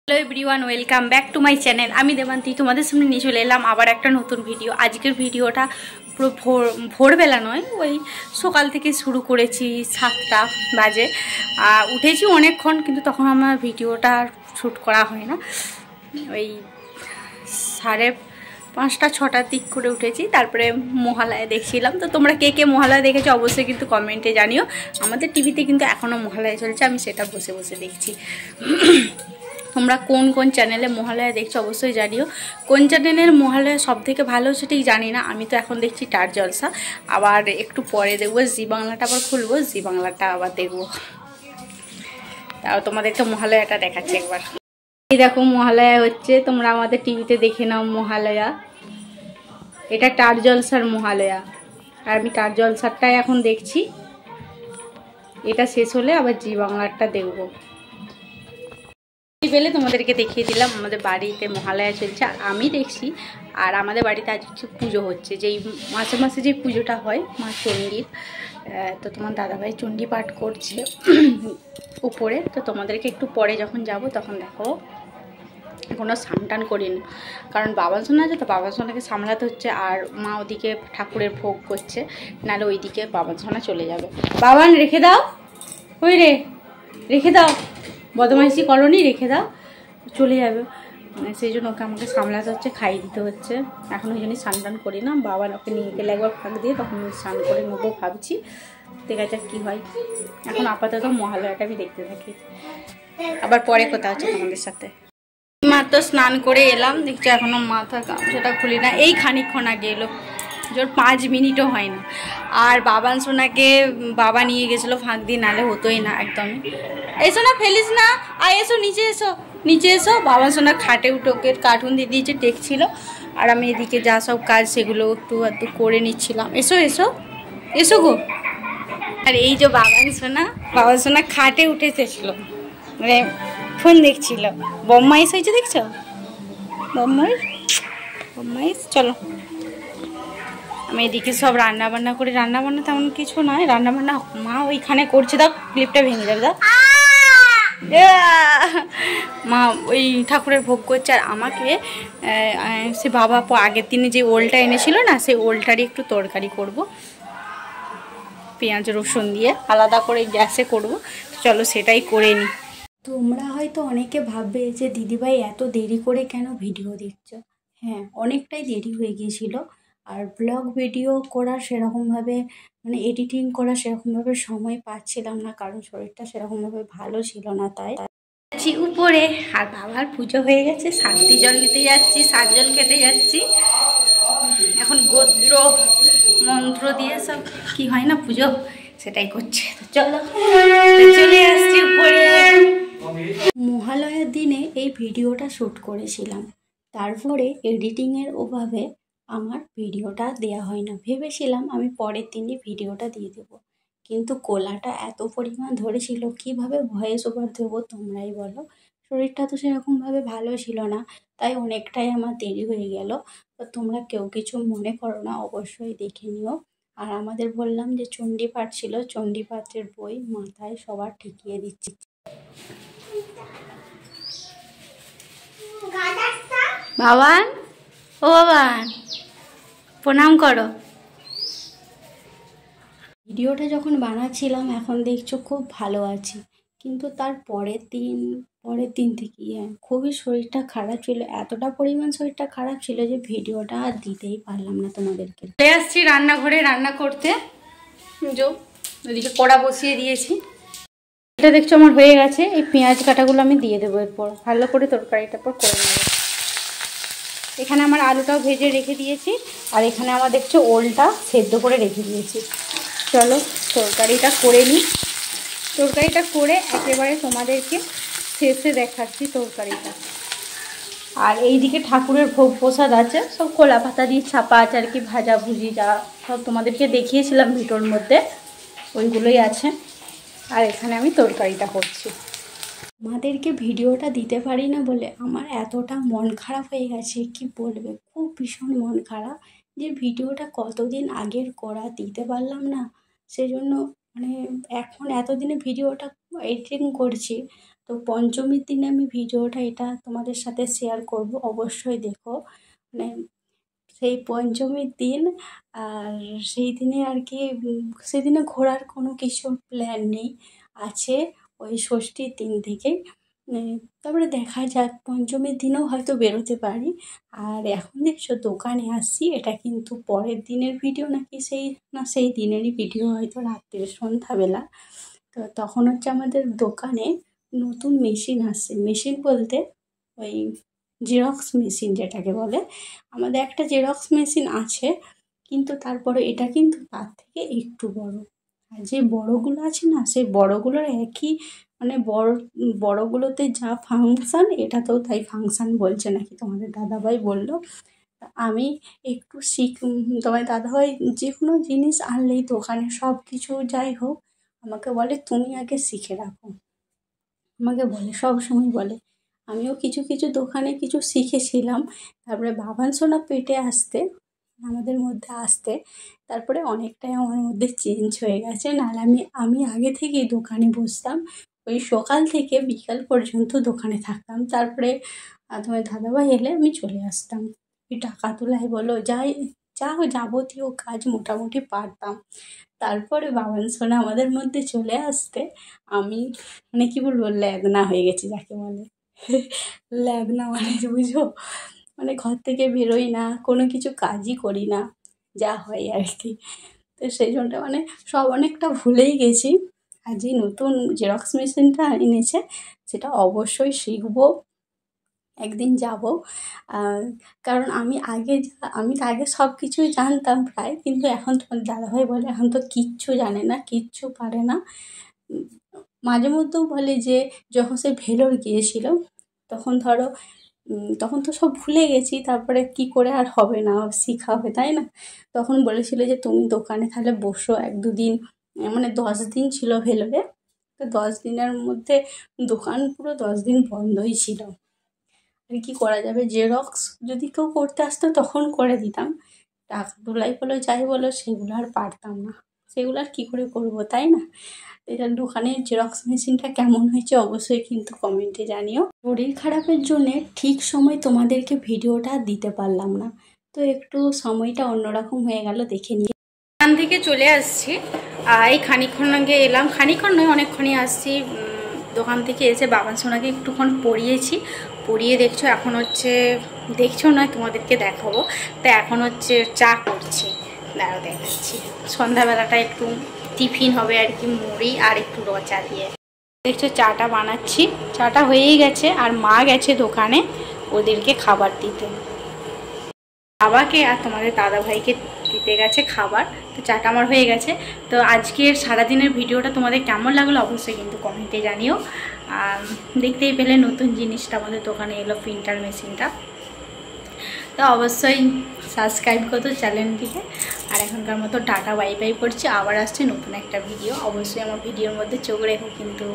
Hello everyone, welcome back to my channel. আমি দেবান্তি তোমাদের সামনে নিয়ে চলে এলাম আবার একটা নতুন ভিডিও। আজকের ভিডিওটা পুরো ভোরবেলা নয়, ওই সকাল থেকে শুরু করেছি। 7টা বাজে উঠেছি অনেকক্ষণ, কিন্তু তখন আমার ভিডিওটা শ্যুট করা হয় না। ওই 5:30 6টার দিক করে উঠেছি। তারপরে মহালয়া দেখছিলাম। তো তোমরা কে কে মহালয়া দেখেছো অবশ্যই কিন্তু কমেন্টে জানিও। আমাদের টিভিতে কিন্তু এখনও মহালয়া চলছে, আমি সেটা বসে বসে দেখছি। তোমরা কোন কোন চ্যানেলে মহালয়া দেখছো অবশ্যই জানিও। কোন চ্যানেলের মহালয়া সব থেকে ভালো সেটাই জানি না। আমি তো এখন দেখছি স্টার জলসা, আবার একটু পরে দেখবো জি বাংলাটা, আবার খুলবো জি বাংলাটা আবার দেখবো। তাও তোমাদেরকে মহালয়াটা দেখাচ্ছি একবার। এই দেখো মহালয়া হচ্ছে, তোমরা আমাদের টিভিতে দেখে নাও মহালয়া। এটা স্টার জলসার মহালয়া, আর আমি স্টার জলসারটাই এখন দেখছি। এটা শেষ হলে আবার জি বাংলাটা দেখবো। পেলে তোমাদেরকে দেখিয়ে দিলাম আমাদের বাড়িতে মহালয়া চলছে, আর আমি দেখছি। আর আমাদের বাড়িতে আজ হচ্ছে পুজো হচ্ছে, যেই মাসে মাসে যে পুজোটা হয় মা চণ্ডীর। তো তোমার দাদাভাই চণ্ডী পাঠ করছে উপরে। তো তোমাদেরকে একটু পরে যখন যাব তখন দেখো। এখনও স্নান টান করিনি, কারণ বাবা সোনা আছে, তো বাবা সোনাকে সামলাতে হচ্ছে। আর মা ওদিকে ঠাকুরের ভোগ করছে, নাহলে ওইদিকে বাবা সোনা চলে যাবে। বাবান রেখে দাও, ওই রেখে দাও, বদমাইশি কলোনি, রেখে দাও, চলে যাবে। সেই জন্য ওকে আমাকে সামলাতে হচ্ছে, খাইয়ে দিতে হচ্ছে। এখন ওই জন্যই স্নান টান করি না। বাবা ওকে নিয়ে গেলে একবার ফাঁক দিয়ে তখন স্নান করে নেবো ভাবছি। দেখা যাক কী হয়। এখন আপাতত মহালয়াটা আমি দেখতে থাকি, আবার পরে কথা হচ্ছে তোমাদের সাথে। মাত্র স্নান করে এলাম, দেখছি এখনও মাথা গামছাটা খুলি না। এই খানিকক্ষণ আগে এলো, জোর 5 মিনিটও হয় না। আর বাবান সোনাকে বাবা নিয়ে গেছিলো ফাঁক দিয়ে, নালে হতোই না একদমই। এসো না, ফেলিস না, আর এসো নিচে, এসো নিচে এসো। বাবান সোনা খাটে উঠে ওকে কার্টুন দিয়ে দিয়েছে, দেখছিল। আর আমি এদিকে যা সব কাজ সেগুলো একটু করে নিচ্ছিলাম। এসো এসো এসো গো। আর এই যে বাবান সোনা খাটে উঠে এসেছিলো, মানে ফোন দেখছিল। বম্মাইশ হয়েছে, দেখছো বম্মাইশ। চলো, আমি এদিকে সব রান্নাবান্না করি। রান্নাবান্না তেমন কিছু নয়, রান্নাবান্না মা ওইখানে করছে। দাও, ক্লিপটা ভেঙে যাবে। দাও, মা ওই ঠাকুরের ভোগ করছে। আর আমাকে সে বাবা আগের দিনে যে ওলটা এনেছিল না, সেই ওলটারই একটু তরকারি করব, পেঁয়াজ রসুন দিয়ে আলাদা করে গ্যাসে করব। চলো সেটাই করে নিই। তোমরা হয়তো অনেকে ভাববে যে দিদিভাই এত দেরি করে কেন ভিডিও দেখছো। হ্যাঁ, অনেকটাই দেরি হয়ে গিয়েছিল। আর ব্লগ ভিডিও করার সেরকমভাবে, মানে এডিটিং করার সেরকমভাবে সময় পাচ্ছিলাম না, কারণ শরীরটা সেরকমভাবে ভালো ছিল না। তাই যাচ্ছি উপরে। আর বাবার পুজো হয়ে গেছে, শান্তি জল নিতে যাচ্ছি, সাত জল খেতে যাচ্ছি। এখন গোত্র মন্ত্র দিয়ে সব কি হয় না পুজো, সেটাই করছে। চলো চলে আসছি উপরে। মহালয়ার দিনে এই ভিডিওটা শ্যুট করেছিলাম, তারপরে এডিটিংয়ের অভাবে আমার ভিডিওটা দেয়া হয় না। ভেবেছিলাম আমি পরের দিনই ভিডিওটা দিয়ে দেবো, কিন্তু গলাটা এত পরিমাণ ধরেছিল, কীভাবে ভয়েস ওভার দেবো তোমরাই বলো। শরীরটা তো সেরকমভাবে ভালো ছিল না, তাই অনেকটাই আমার দেরি হয়ে গেল। তো তোমরা কেউ কিছু মনে করো না, অবশ্যই দেখে নিও। আর আমাদের বললাম যে চণ্ডী পাঠ ছিল, চণ্ডী পাঠের বই মাথায় সবার ঠেকিয়ে দিচ্ছি। বাবান, ও বাবান, প্রণাম করো। ভিডিওটা যখন বানাচ্ছিলাম এখন দেখছো খুব ভালো আছি, কিন্তু তার পরের দিন থেকে খুবই শরীরটা খারাপ ছিল। এতটা পরিমাণ শরীরটা খারাপ ছিল যে ভিডিওটা আর দিতেই পারলাম না তোমাদেরকে। চলে আসছি রান্নাঘরে রান্না করতে। ওদিকে কড়া বসিয়ে দিয়েছি। এটা দেখছো আমার হয়ে গেছে। এই পেঁয়াজ কাটাগুলো আমি দিয়ে দেবো এরপর, ভালো করে তরকারিটার পর করে নেবো। এখানে আমার আলুটাও ভেজে রেখে দিয়েছি, আর এখানে আমার দেখছো ওলটা সেদ্ধ করে রেখে দিয়েছি। চলো তরকারিটা করে নিই। তরকারিটা করে একেবারে তোমাদেরকে শেষে দেখাচ্ছি তরকারিটা। আর এইদিকে ঠাকুরের ভোগ প্রসাদ আছে, সব কলা পাতা দিয়ে ছাপা আছে আর কি, ভাজা ভুজি যা সব তোমাদেরকে দেখিয়েছিলাম ভিডিওর মধ্যে, ওইগুলোই আছে। আর এখানে আমি তরকারিটা করছি। আমাদেরকে ভিডিওটা দিতে পারি না বলে আমার এতটা মন খারাপ হয়ে গেছে, কি বলবে, খুব ভীষণ মন খারাপ যে ভিডিওটা কতদিন আগের করা, দিতে পারলাম না। সেজন্য মানে এখন এতদিনে ভিডিওটা এডিটিং করছি, তো পঞ্চমীর দিনে আমি ভিডিওটা এটা তোমাদের সাথে শেয়ার করব, অবশ্যই দেখো। মানে সেই পঞ্চমীর দিন, আর সেই দিনে আর কি সেদিনে ঘোরার কোনো কিছু প্ল্যান নেই, আছে ওই ষষ্ঠীর দিন থেকেই। তারপরে দেখা যাক, পঞ্চমীর দিনেও হয়তো বেরোতে পারি। আর এখন দেখছো দোকানে আসছি, এটা কিন্তু পরের দিনের ভিডিও নাকি সেই দিনেরই ভিডিও, হয়তো রাত্রে সন্ধ্যাবেলা। তো তখন হচ্ছে আমাদের দোকানে নতুন মেশিন আসছে, মেশিন বলতে ওই জেরক্স মেশিন যেটাকে বলে। আমাদের একটা জেরক্স মেশিন আছে, কিন্তু তারপরে এটা কিন্তু তার থেকে একটু বড়। আর যে বড়গুলো আছে না, সেই বড়গুলোর একই মানে বড়গুলোতে যা ফাংশান, এটাতেও তাই ফাংশান বলছে নাকি তোমাদের দাদাভাই বললো। আমি একটু তোমার দাদাভাই যে কোনো জিনিস আনলেই দোকানে সব কিছু যাই হোক আমাকে বলে তুমি আগে শিখে রাখো, আমাকে বলে সব সময় বলে। আমিও কিছু কিছু দোকানে কিছু শিখেছিলাম, তারপরে বাবান সোনা পেটে আসতে, আমাদের মধ্যে আসতে, তারপরে অনেকটাই আমার মধ্যে চেঞ্জ হয়ে গেছে। নাহলে আমি আগে থেকেই দোকানে বসতাম, ওই সকাল থেকে বিকাল পর্যন্ত দোকানে থাকতাম। তারপরে তোমার দাদাভাই এলে আমি চলে আসতাম, ওই টাকা তোলাই বলো যা যাবতীয় কাজ মোটামুটি পারতাম। তারপরে বাবান সোনা আমাদের মধ্যে চলে আসতে আমি মানে কী বলবো, ল্যাদনা হয়ে গেছি যাকে বলে। ল্যাদনা মানে বুঝো, মানে ঘর থেকে বেরোই না, কোনো কিছু কাজই করি না, যা হয় আর কি। তো সেই জন্য মানে সব অনেকটা ভুলেই গেছি। আর যে নতুন জেরক্স মেশিনটা এনেছে সেটা অবশ্যই শিখবো, একদিন যাব। কারণ আমি তো আগে সব কিছুই জানতাম প্রায়, কিন্তু এখন তোমার দাদাভাই বলে এখন তো কিচ্ছু জানে না, কিচ্ছু পারে না। মাঝে মধ্যেও বলে যে যখন সে ভেলোর গিয়েছিল তখন ধরো তখন তো সব ভুলে গেছি, তারপরে কি করে আর হবে না, শেখা হবে তাই না। তখন বলেছিল যে তুমি দোকানে তাহলে বসো 1-2 দিন, মানে 10 দিন ছিল ভেলোরে। তো 10 দিনের মধ্যে দোকান পুরো 10 দিন বন্ধই ছিল। আর কি করা যাবে, জেরক্স যদি কেউ করতে আসতো তখন করে দিতাম, টাকা তোলাই বলো যাই বলো সেগুলো আর পারতাম না, সেগুলো আর কী করে করবো তাই না। এটা দোকানের জেরক্স মেশিনটা কেমন হয়েছে অবশ্যই কিন্তু কমেন্টে জানিও। শরীর খারাপের জন্যে ঠিক সময় তোমাদেরকে ভিডিওটা দিতে পারলাম না, তো একটু সময়টা অন্যরকম হয়ে গেল, দেখে নিয়ে দোকান থেকে চলে আসছি। এই খানিকক্ষণ আগে এলাম, খানিকক্ষণ নয় অনেকক্ষণই আসছি। দোকান থেকে এসে বাবান সোনাকে একটুক্ষণ পড়িয়ে দেখছো, এখন হচ্ছে দেখছো না তোমাদেরকে দেখাবো। তো এখন হচ্ছে চা করছি, দাঁড়াও দেখাচ্ছি। সন্ধ্যাবেলাটা একটু টিফিন হবে আর কি, মুড়ি আর একটু রচা দিয়ে। দেখছো চাটা বানাচ্ছি, চাটা হয়েই গেছে, আর মা গেছে দোকানে ওদেরকে খাবার দিতে, বাবাকে আর তোমাদের দাদাভাইকে দিতে গেছে খাবার। তো চাটা আমার হয়ে গেছে। তো আজকের সারাদিনের ভিডিওটা তোমাদের কেমন লাগলো অবশ্যই কিন্তু কমেন্টে জানিও। আর দেখতেই পেলে নতুন জিনিসটা আমাদের দোকানে এলো, প্রিন্টার মেশিনটা। তো অবশ্যই সাবস্ক্রাইব করতো চ্যানেলটিকে। আর এখনকার মতো টাটা বাই বাই করছি, আবার আসছে নতুন একটা ভিডিও। অবশ্যই আমার ভিডিওর মধ্যে চোখ রেখো কিন্তু।